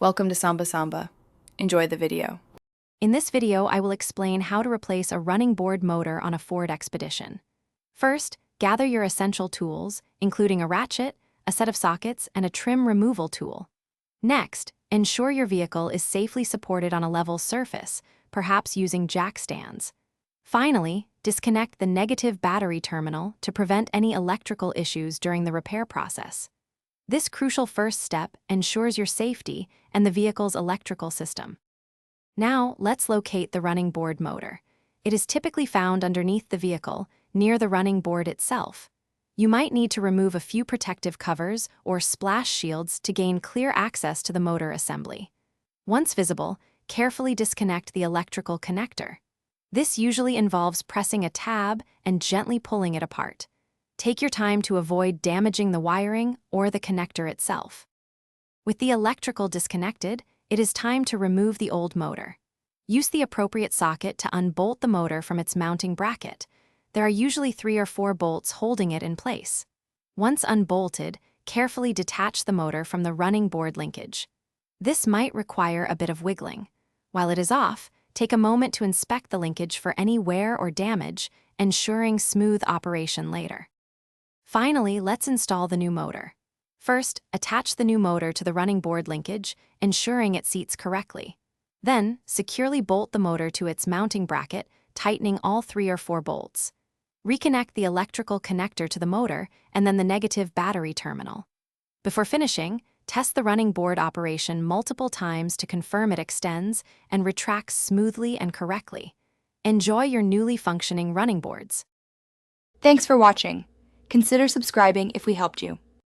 Welcome to Samba Samba. Enjoy the video. In this video, I will explain how to replace a running board motor on a Ford Expedition. First, gather your essential tools, including a ratchet, a set of sockets, and a trim removal tool. Next, ensure your vehicle is safely supported on a level surface, perhaps using jack stands. Finally, disconnect the negative battery terminal to prevent any electrical issues during the repair process. This crucial first step ensures your safety and the vehicle's electrical system. Now, let's locate the running board motor. It is typically found underneath the vehicle, near the running board itself. You might need to remove a few protective covers or splash shields to gain clear access to the motor assembly. Once visible, carefully disconnect the electrical connector. This usually involves pressing a tab and gently pulling it apart. Take your time to avoid damaging the wiring or the connector itself. With the electrical disconnected, it is time to remove the old motor. Use the appropriate socket to unbolt the motor from its mounting bracket. There are usually 3 or 4 bolts holding it in place. Once unbolted, carefully detach the motor from the running board linkage. This might require a bit of wiggling. While it is off, take a moment to inspect the linkage for any wear or damage, ensuring smooth operation later. Finally, let's install the new motor. First, attach the new motor to the running board linkage, ensuring it seats correctly. Then, securely bolt the motor to its mounting bracket, tightening all 3 or 4 bolts. Reconnect the electrical connector to the motor and then the negative battery terminal. Before finishing, test the running board operation multiple times to confirm it extends and retracts smoothly and correctly. Enjoy your newly functioning running boards. Thanks for watching. Consider subscribing if we helped you.